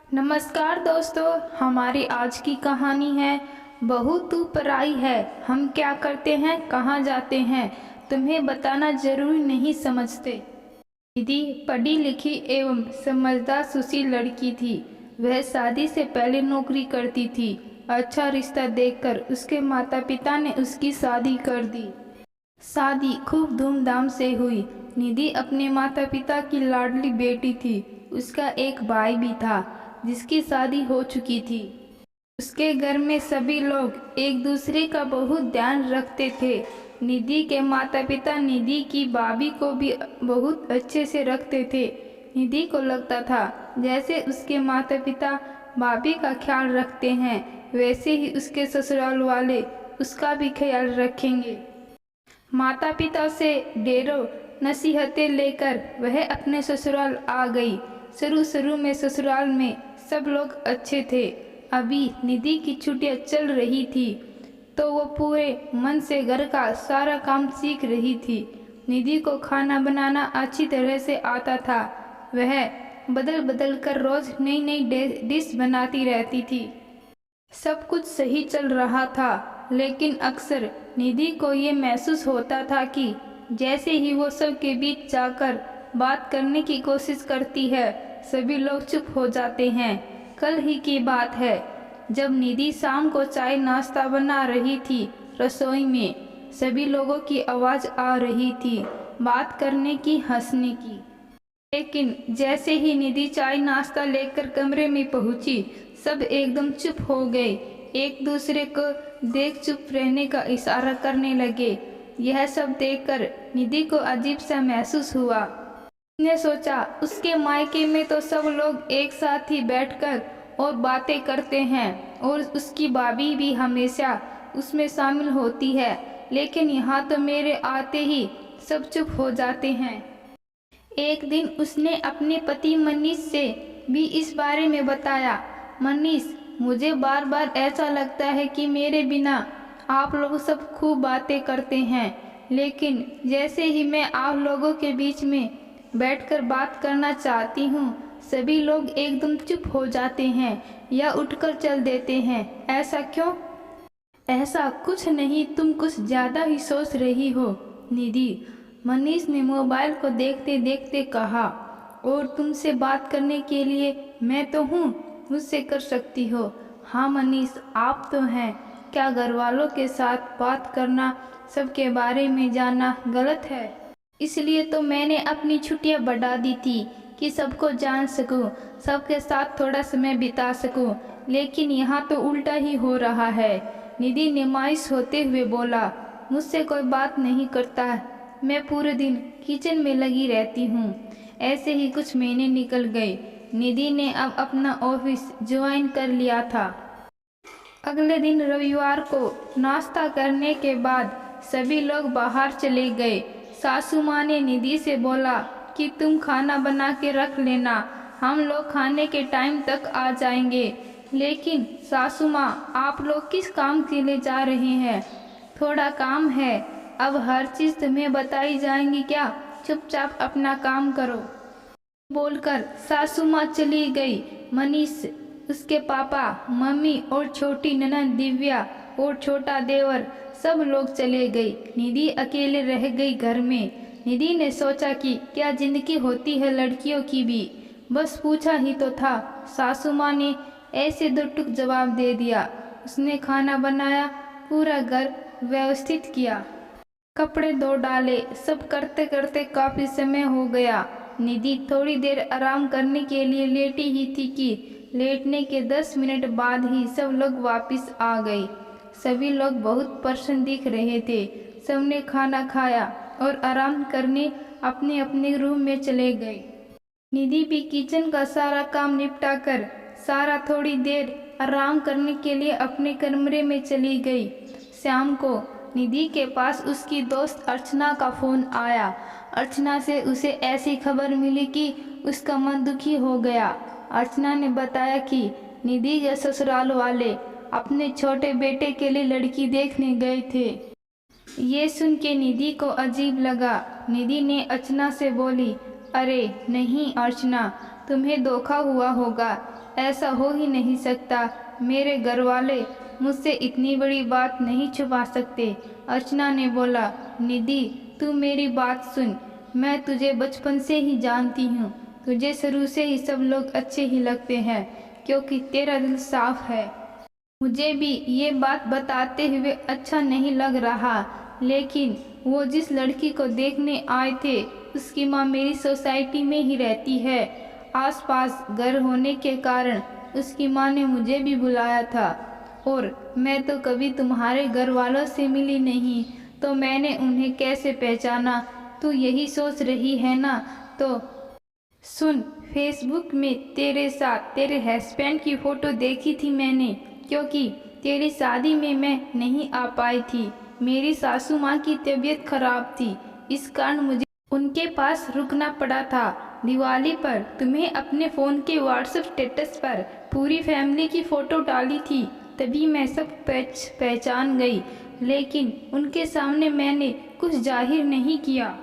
नमस्कार दोस्तों, हमारी आज की कहानी है बहू तू पराई है। हम क्या करते हैं, कहाँ जाते हैं, तुम्हें बताना जरूरी नहीं समझते। दीदी पढ़ी लिखी एवं समझदार सुशील लड़की थी। वह शादी से पहले नौकरी करती थी। अच्छा रिश्ता देखकर उसके माता पिता ने उसकी शादी कर दी। शादी खूब धूमधाम से हुई। निधि अपने माता पिता की लाडली बेटी थी। उसका एक भाई भी था जिसकी शादी हो चुकी थी। उसके घर में सभी लोग एक दूसरे का बहुत ध्यान रखते थे। निधि के माता पिता निधि की भाभी को भी बहुत अच्छे से रखते थे। निधि को लगता था जैसे उसके माता पिता भाभी का ख्याल रखते हैं वैसे ही उसके ससुराल वाले उसका भी ख्याल रखेंगे। माता पिता से ढेरों नसीहतें लेकर वह अपने ससुराल आ गई। शुरू में ससुराल में सब लोग अच्छे थे। अभी निधि की छुट्टियां चल रही थी तो वो पूरे मन से घर का सारा काम सीख रही थी। निधि को खाना बनाना अच्छी तरह से आता था। वह बदल बदल कर रोज नई नई डिश बनाती रहती थी। सब कुछ सही चल रहा था, लेकिन अक्सर निधि को ये महसूस होता था कि जैसे ही वो सबके बीच जाकर बात करने की कोशिश करती है सभी लोग चुप हो जाते हैं। कल ही की बात है, जब निधि शाम को चाय नाश्ता बना रही थी। रसोई में सभी लोगों की आवाज़ आ रही थी, बात करने की, हंसने की। लेकिन जैसे ही निधि चाय नाश्ता लेकर कमरे में पहुंची सब एकदम चुप हो गए। एक दूसरे को देख चुप रहने का इशारा करने लगे। यह सब देखकर निधि को अजीब सा महसूस हुआ। उसने सोचा उसके मायके में तो सब लोग एक साथ ही बैठकर और बातें करते हैं और उसकी भाभी भी हमेशा उसमें शामिल होती है, लेकिन यहाँ तो मेरे आते ही सब चुप हो जाते हैं। एक दिन उसने अपने पति मनीष से भी इस बारे में बताया। मनीष, मुझे बार बार ऐसा लगता है कि मेरे बिना आप लोग सब खूब बातें करते हैं, लेकिन जैसे ही मैं आप लोगों के बीच में बैठकर बात करना चाहती हूँ सभी लोग एकदम चुप हो जाते हैं या उठकर चल देते हैं। ऐसा क्यों? ऐसा कुछ नहीं, तुम कुछ ज़्यादा ही सोच रही हो निधि, मनीष ने मोबाइल को देखते देखते कहा। और तुमसे बात करने के लिए मैं तो हूँ, मुझसे कर सकती हो। हाँ मनीष, आप तो हैं। क्या घर वालों के साथ बात करना, सबके बारे में जानना गलत है? इसलिए तो मैंने अपनी छुट्टियाँ बढ़ा दी थी कि सबको जान सकूं, सबके साथ थोड़ा समय बिता सकूं, लेकिन यहाँ तो उल्टा ही हो रहा है। निधि ने मायूस होते हुए बोला, मुझसे कोई बात नहीं करता, मैं पूरे दिन किचन में लगी रहती हूँ। ऐसे ही कुछ महीने निकल गए। निधि ने अब अपना ऑफिस ज्वाइन कर लिया था। अगले दिन रविवार को नाश्ता करने के बाद सभी लोग बाहर चले गए। सासू माँ ने निधि से बोला कि तुम खाना बना के रख लेना, हम लोग खाने के टाइम तक आ जाएंगे। लेकिन सासू माँ, आप लोग किस काम के लिए जा रहे हैं? थोड़ा काम है, अब हर चीज़ तुम्हें बताई जाएंगी क्या? चुपचाप अपना काम करो, बोलकर सासू माँ चली गई। मनीष, उसके पापा, मम्मी और छोटी ननद दिव्या और छोटा देवर सब लोग चले गए। निधि अकेले रह गई घर में। निधि ने सोचा कि क्या जिंदगी होती है लड़कियों की भी, बस पूछा ही तो था। सासू माँ ने ऐसे दो टुक जवाब दे दिया। उसने खाना बनाया, पूरा घर व्यवस्थित किया, कपड़े धो डाले। सब करते करते काफी समय हो गया। निधि थोड़ी देर आराम करने के लिए लेटी ही थी कि लेटने के 10 मिनट बाद ही सब लोग वापस आ गए। सभी लोग बहुत प्रसन्न दिख रहे थे। सबने खाना खाया और आराम करने अपने अपने रूम में चले गए। निधि भी किचन का सारा काम निपटा कर सारा थोड़ी देर आराम करने के लिए अपने कमरे में चली गई। शाम को निधि के पास उसकी दोस्त अर्चना का फ़ोन आया। अर्चना से उसे ऐसी खबर मिली कि उसका मन दुखी हो गया। अर्चना ने बताया कि निधि के ससुराल वाले अपने छोटे बेटे के लिए लड़की देखने गए थे। ये सुन के निधि को अजीब लगा। निधि ने अर्चना से बोली, अरे नहीं अर्चना, तुम्हें धोखा हुआ होगा। ऐसा हो ही नहीं सकता। मेरे घर वाले मुझसे इतनी बड़ी बात नहीं छुपा सकते। अर्चना ने बोला, निधि तू मेरी बात सुन, मैं तुझे बचपन से ही जानती हूँ। तुझे शुरू से ही सब लोग अच्छे ही लगते हैं क्योंकि तेरा दिल साफ है। मुझे भी ये बात बताते हुए अच्छा नहीं लग रहा, लेकिन वो जिस लड़की को देखने आए थे उसकी माँ मेरी सोसाइटी में ही रहती है। आसपास घर होने के कारण उसकी माँ ने मुझे भी बुलाया था और मैं तो कभी तुम्हारे घर वालों से मिली नहीं, तो मैंने उन्हें कैसे पहचाना। तू यही सोच रही है ना? तो सुन, फेसबुक में तेरे साथ तेरे हस्बैंड की फ़ोटो देखी थी मैंने, क्योंकि तेरी शादी में मैं नहीं आ पाई थी। मेरी सासू माँ की तबीयत खराब थी, इस कारण मुझे उनके पास रुकना पड़ा था। दिवाली पर तुम्हें अपने फ़ोन के व्हाट्सएप स्टेटस पर पूरी फैमिली की फ़ोटो डाली थी, तभी मैं सब पहचान गई, लेकिन उनके सामने मैंने कुछ जाहिर नहीं किया।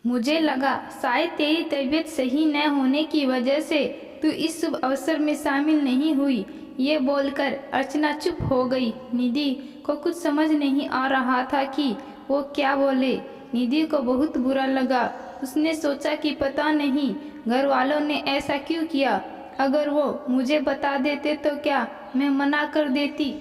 मुझे लगा शायद तेरी तबीयत सही न होने की वजह से तू इस शुभ अवसर में शामिल नहीं हुई। ये बोलकर अर्चना चुप हो गई। निधि को कुछ समझ नहीं आ रहा था कि वो क्या बोले। निधि को बहुत बुरा लगा। उसने सोचा कि पता नहीं घर वालों ने ऐसा क्यों किया। अगर वो मुझे बता देते तो क्या मैं मना कर देती।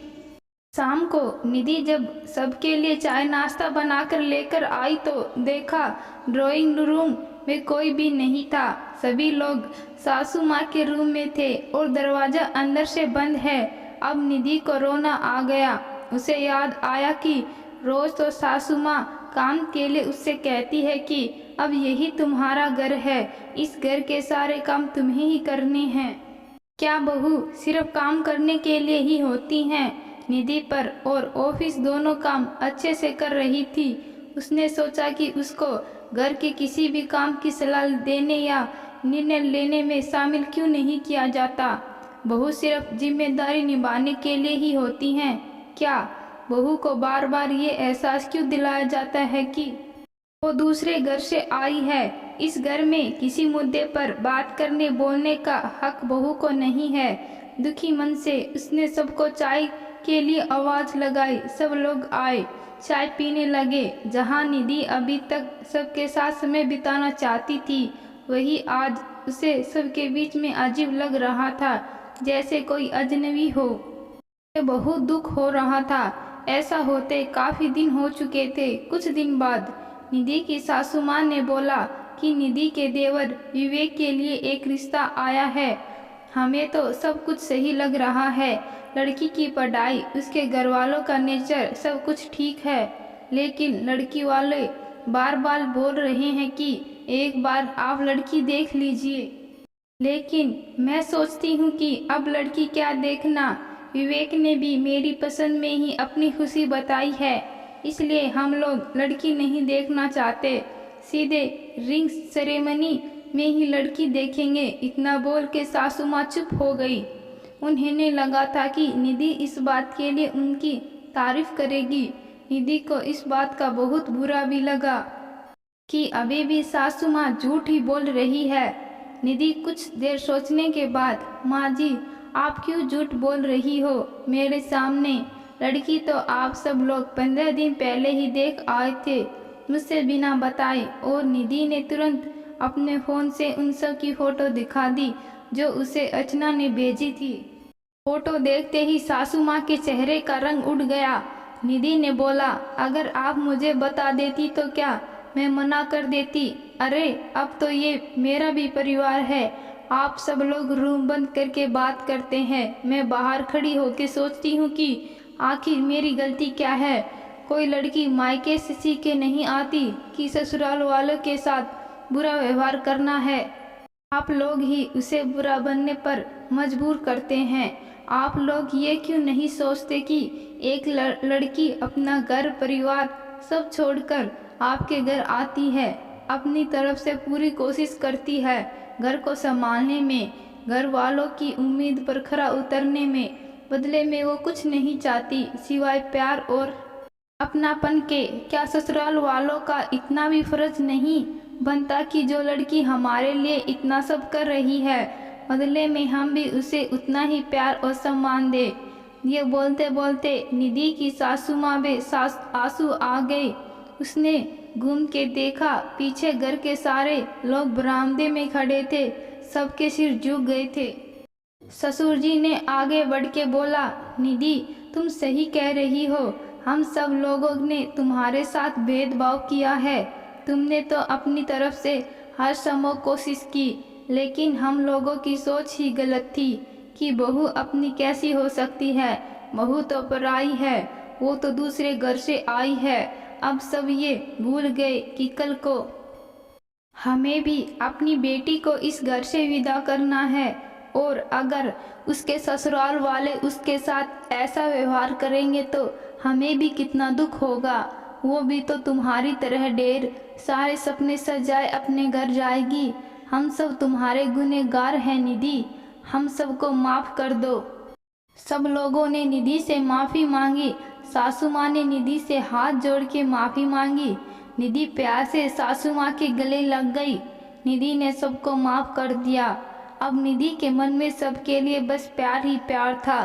शाम को निधि जब सबके लिए चाय नाश्ता बनाकर लेकर आई तो देखा ड्राइंग रूम में कोई भी नहीं था। सभी लोग सासू माँ के रूम में थे और दरवाज़ा अंदर से बंद है। अब निधि को रोना आ गया। उसे याद आया कि रोज़ तो सासू माँ काम के लिए उससे कहती है कि अब यही तुम्हारा घर है, इस घर के सारे काम तुम्हें ही करने हैं। क्या बहू सिर्फ काम करने के लिए ही होती हैं? निधि पर और ऑफिस दोनों काम अच्छे से कर रही थी। उसने सोचा कि उसको घर के किसी भी काम की सलाह देने या निर्णय लेने में शामिल क्यों नहीं किया जाता। बहू सिर्फ जिम्मेदारी निभाने के लिए ही होती हैं क्या? बहू को बार बार ये एहसास क्यों दिलाया जाता है कि वो दूसरे घर से आई है। इस घर में किसी मुद्दे पर बात करने बोलने का हक बहू को नहीं है। दुखी मन से उसने सबको चाय के लिए आवाज़ लगाई। सब लोग आए, चाय पीने लगे। जहाँ निधि अभी तक सबके साथ समय बिताना चाहती थी, वही आज उसे सबके बीच में अजीब लग रहा था, जैसे कोई अजनबी हो। उसे बहुत दुख हो रहा था। ऐसा होते काफ़ी दिन हो चुके थे। कुछ दिन बाद निधि की सासू माँ ने बोला कि निधि के देवर विवेक के लिए एक रिश्ता आया है। हमें तो सब कुछ सही लग रहा है, लड़की की पढ़ाई, उसके घर वालों का नेचर, सब कुछ ठीक है, लेकिन लड़की वाले बार बार बोल रहे हैं कि एक बार आप लड़की देख लीजिए। लेकिन मैं सोचती हूँ कि अब लड़की क्या देखना, विवेक ने भी मेरी पसंद में ही अपनी खुशी बताई है, इसलिए हम लोग लड़की नहीं देखना चाहते, सीधे रिंग सेरेमनी में ही लड़की देखेंगे। इतना बोल के सासू माँ चुप हो गई। उन्हें लगा था कि निधि इस बात के लिए उनकी तारीफ करेगी। निधि को इस बात का बहुत बुरा भी लगा कि अभी भी सासू माँ झूठ ही बोल रही है। निधि कुछ देर सोचने के बाद, माँ जी आप क्यों झूठ बोल रही हो मेरे सामने? लड़की तो आप सब लोग 15 दिन पहले ही देख आए थे, मुझसे बिना बताए। और निधि ने तुरंत अपने फ़ोन से उन सब की फ़ोटो दिखा दी जो उसे अर्चना ने भेजी थी। फ़ोटो देखते ही सासू माँ के चेहरे का रंग उड़ गया। निधि ने बोला, अगर आप मुझे बता देती तो क्या मैं मना कर देती? अरे अब तो ये मेरा भी परिवार है। आप सब लोग रूम बंद करके बात करते हैं, मैं बाहर खड़ी होकर सोचती हूँ कि आखिर मेरी गलती क्या है। कोई लड़की मायके से सीख के नहीं आती कि ससुराल वालों के साथ बुरा व्यवहार करना है। आप लोग ही उसे बुरा बनने पर मजबूर करते हैं। आप लोग ये क्यों नहीं सोचते कि एक लड़की अपना घर परिवार सब छोड़कर आपके घर आती है, अपनी तरफ से पूरी कोशिश करती है घर को संभालने में, घर वालों की उम्मीद पर खरा उतरने में। बदले में वो कुछ नहीं चाहती सिवाय प्यार और अपनापन के। क्या ससुराल वालों का इतना भी फर्ज नहीं बनता कि जो लड़की हमारे लिए इतना सब कर रही है बदले में हम भी उसे उतना ही प्यार और सम्मान दें। ये बोलते बोलते निधि की सासू माँ में आंसू आ गए। उसने घूम के देखा, पीछे घर के सारे लोग बरामदे में खड़े थे, सबके सिर झुक गए थे। ससुर जी ने आगे बढ़ के बोला, निधि तुम सही कह रही हो, हम सब लोगों ने तुम्हारे साथ भेदभाव किया है। तुमने तो अपनी तरफ से हर संभव कोशिश की, लेकिन हम लोगों की सोच ही गलत थी कि बहू अपनी कैसी हो सकती है। बहू तो पराई है, वो तो दूसरे घर से आई है। अब सब ये भूल गए कि कल को हमें भी अपनी बेटी को इस घर से विदा करना है, और अगर उसके ससुराल वाले उसके साथ ऐसा व्यवहार करेंगे तो हमें भी कितना दुख होगा। वो भी तो तुम्हारी तरह ढेर सारे सपने सजाए अपने घर जाएगी। हम सब तुम्हारे गुनहगार हैं निधि, हम सबको माफ़ कर दो। सब लोगों ने निधि से माफ़ी मांगी। सासू माँ ने निधि से हाथ जोड़ के माफ़ी मांगी। निधि प्यार से सासू माँ के गले लग गई। निधि ने सबको माफ़ कर दिया। अब निधि के मन में सबके लिए बस प्यार ही प्यार था।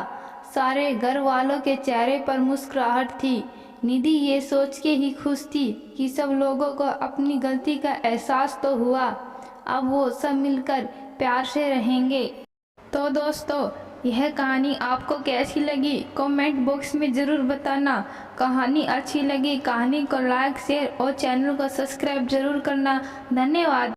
सारे घर वालों के चेहरे पर मुस्कुराहट थी। निधि ये सोच के ही खुश थी कि सब लोगों को अपनी गलती का एहसास तो हुआ, अब वो सब मिलकर प्यार से रहेंगे। तो दोस्तों, यह कहानी आपको कैसी लगी कमेंट बॉक्स में ज़रूर बताना। कहानी अच्छी लगी, कहानी को लाइक शेयर और चैनल को सब्सक्राइब ज़रूर करना। धन्यवाद।